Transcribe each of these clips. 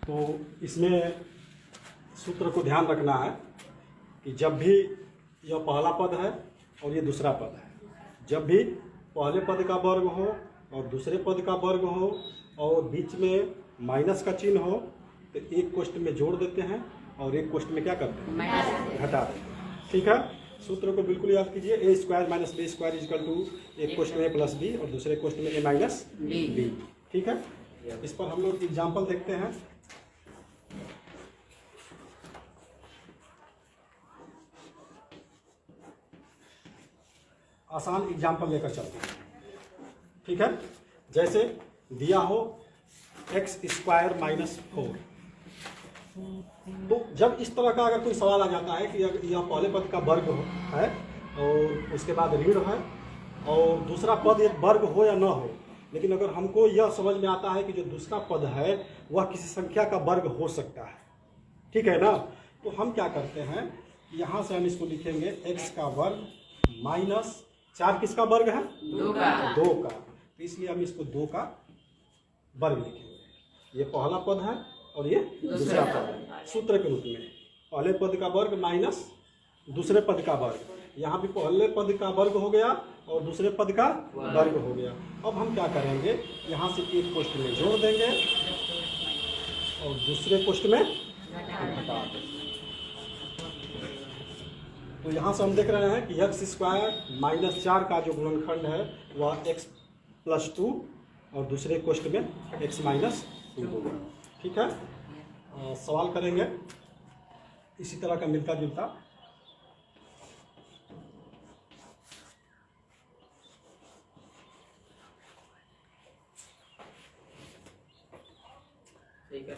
तो इसमें सूत्र को ध्यान रखना है कि जब भी यह पहला पद है और ये दूसरा पद है, जब भी पहले पद का वर्ग हो और दूसरे पद का वर्ग हो और बीच में माइनस का चिन्ह हो तो एक कोष्ठ में जोड़ देते हैं और एक कोष्ठ में क्या करते हैं, घटा देते हैं। ठीक है, सूत्र को बिल्कुल याद कीजिए। A square minus B square is equal to एक कोष्ठ में ए प्लस बी और दूसरे कोष्ठ में ए माइनस बी। ठीक है, इस पर हम लोग एग्जाम्पल देखते हैं। आसान एग्जाम्पल लेकर चलते हैं। ठीक है, जैसे दिया हो एक्स स्क्वायर माइनस 4, तो जब इस तरह का अगर कोई सवाल आ जाता है कि यह पहले पद का वर्ग है और उसके बाद ऋण है और दूसरा पद एक वर्ग हो या न हो, लेकिन अगर हमको यह समझ में आता है कि जो दूसरा पद है वह किसी संख्या का वर्ग हो सकता है, ठीक है ना, तो हम क्या करते हैं, यहाँ से हम इसको लिखेंगे x का वर्ग माइनस 4 किसका वर्ग है, 2 का, तो इसलिए हम इसको 2 का वर्ग लिखेंगे। ये पहला पद है और ये दूसरा पद है, सूत्र के रूप में पहले पद का वर्ग माइनस दूसरे पद का वर्ग, यहाँ भी पहले पद का वर्ग हो गया और दूसरे पद का वर्ग हो गया। अब हम क्या करेंगे, यहाँ से एक कोष्ठ में जोड़ देंगे और दूसरे कोष्ठ में घटा देंगे। तो यहाँ से हम देख रहे हैं कि एक्स स्क्वायर माइनस 4 का जो गुणनखंड है वह x प्लस 2 और दूसरे कोष्ठ में x माइनस 2 होगा। ठीक है, सवाल करेंगे इसी तरह का मिलता जुलता। ठीक है,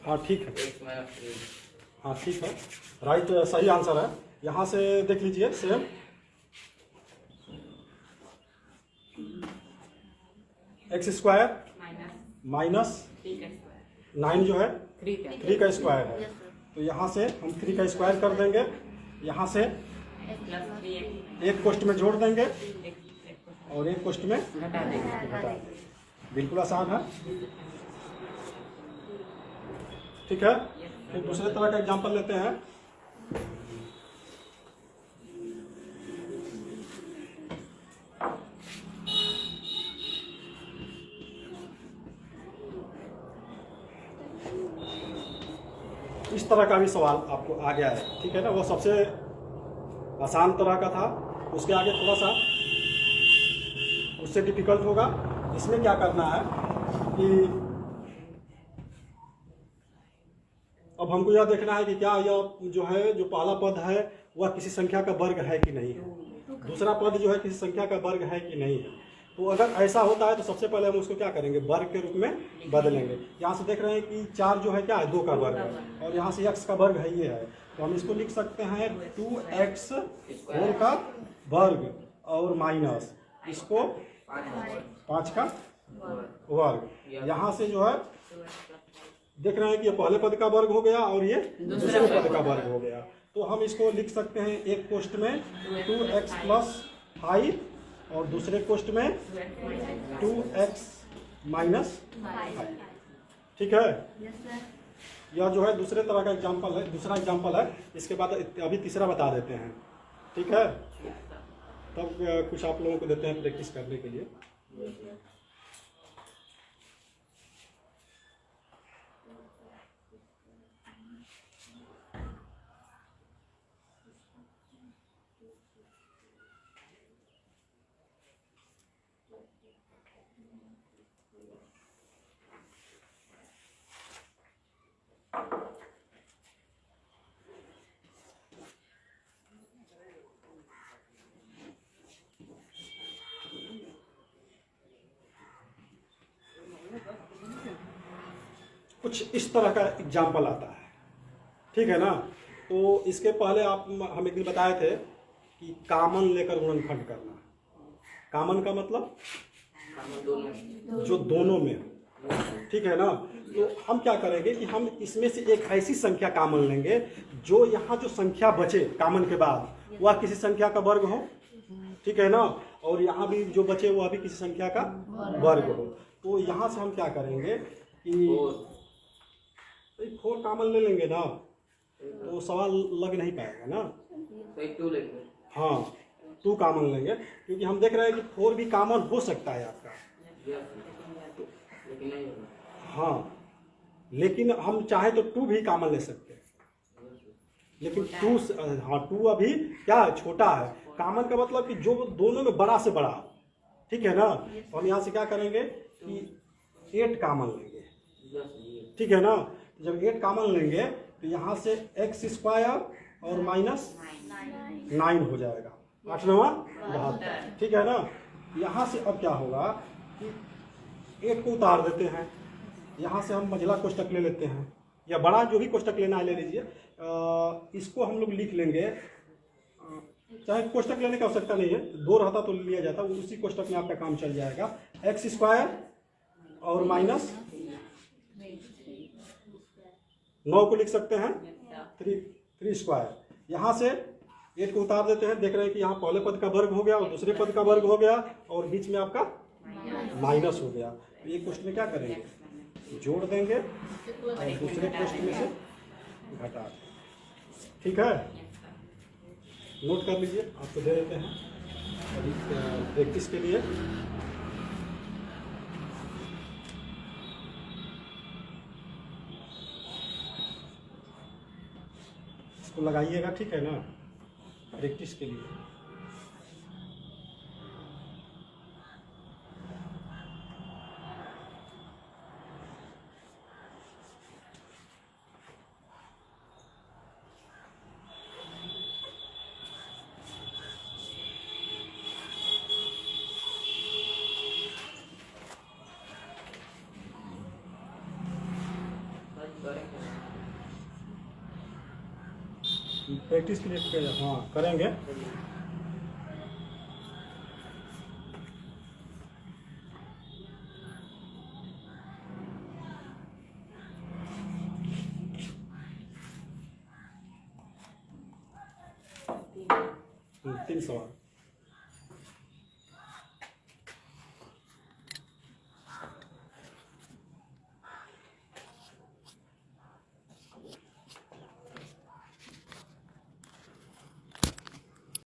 हाँ ठीक है, हाँ ठीक है, राइट, सही आंसर है। यहाँ से देख लीजिए सेम एक्स स्क्वायर माइनस 9 जो है 3 का स्क्वायर है, तो यहाँ से हम 3 का स्क्वायर कर देंगे, यहाँ से एक कोष्ठ में जोड़ देंगे और एक कोष्ठ में घटा देंगे। बिल्कुल आसान है। ठीक है, फिर दूसरे तरह का एग्जांपल लेते हैं। इस तरह का भी सवाल आपको आ गया है, ठीक है ना, वो सबसे आसान तरह का था, उसके आगे थोड़ा सा उससे डिफिकल्ट होगा। इसमें क्या करना है कि अब हमको यह देखना है कि क्या यह जो है जो पहला पद है वह किसी संख्या का वर्ग है कि नहीं है, दूसरा पद जो है किसी संख्या का वर्ग है कि नहीं है। तो अगर ऐसा होता है तो सबसे पहले हम उसको क्या करेंगे, वर्ग के रूप में बदलेंगे। यहाँ से देख रहे हैं कि 4 जो है क्या है, 2 का वर्ग है और यहाँ से x का वर्ग है, ये है, तो हम इसको लिख सकते हैं 2x होल का वर्ग और माइनस इसको 5 का वर्ग। यहाँ से जो है देख रहे हैं कि ये पहले पद का वर्ग हो गया और ये दूसरे पद का वर्ग हो गया, तो हम इसको लिख सकते हैं एक कोष्ठ में 2x प्लस 5 और दूसरे कोष्ठ में 2x माइनस 5। ठीक है, यह जो है दूसरे तरह का एग्जाम्पल है, दूसरा एग्जाम्पल है। इसके बाद अभी तीसरा बता देते हैं। ठीक है, तब कुछ आप लोगों को देते हैं प्रैक्टिस करने के लिए। कुछ इस तरह का एग्जाम्पल आता है, ठीक है ना। तो इसके पहले आप हम एक दिन बताए थे कि कामन लेकर गुणनखंड करना। कामन का मतलब जो दोनों में हो, ठीक है ना। तो हम क्या करेंगे कि हम इसमें से एक ऐसी संख्या कॉमन लेंगे जो यहाँ जो संख्या बचे कॉमन के बाद वह किसी संख्या का वर्ग हो, ठीक है ना, और यहाँ भी जो बचे वह भी किसी संख्या का वर्ग हो। तो यहाँ से हम क्या करेंगे कि 4 कॉमन ले लेंगे ना, तो सवाल लग नहीं पाएगा ना। 2 लेंगे। हाँ 2 कॉमन लेंगे, क्योंकि हम देख रहे हैं कि 4 भी कॉमन हो सकता है आपका। लेकिन नहीं होगा। हाँ लेकिन हम चाहे तो 2 भी कॉमन ले सकते हैं, लेकिन 2 हाँ 2 अभी क्या है, छोटा है। कॉमन का मतलब कि जो दोनों में बड़ा से बड़ा, ठीक है ना। तो हम यहाँ से क्या करेंगे कि 8 कॉमन लेंगे, ठीक है ना। तो जब 8 कॉमन लेंगे तो यहाँ से x² और -9 हो जाएगा, 8 9 72, ठीक है ना। यहाँ से अब क्या होगा कि 8 को उतार देते हैं, यहाँ से हम मझला कोष्टक ले लेते हैं, या बड़ा जो भी कोष्टक लेना है ले लीजिए। इसको हम लोग लिख लेंगे, चाहे कोष्टक लेने की आवश्यकता नहीं है, 2 रहता तो लिया जाता, उसी कोष्टक में आपका काम चल जाएगा। x² और -9 को लिख सकते हैं 3²। यहाँ से 8 को उतार देते हैं, देख रहे हैं कि यहाँ पहले पद का वर्ग हो गया और दूसरे पद का वर्ग हो गया और बीच में आपका माइनस हो गया। तो ये क्वेश्चन में क्या करेंगे, जोड़ देंगे और दूसरे क्वेश्चन में से घटा देंगे, ठीक है। नोट कर लीजिए, आपको दे देते हैं अभी प्रैक्टिस के लिए। इसको लगाइएगा, ठीक है ना, प्रैक्टिस के लिए। प्रैक्टिस के लिए हाँ करेंगे। तीन सवाल।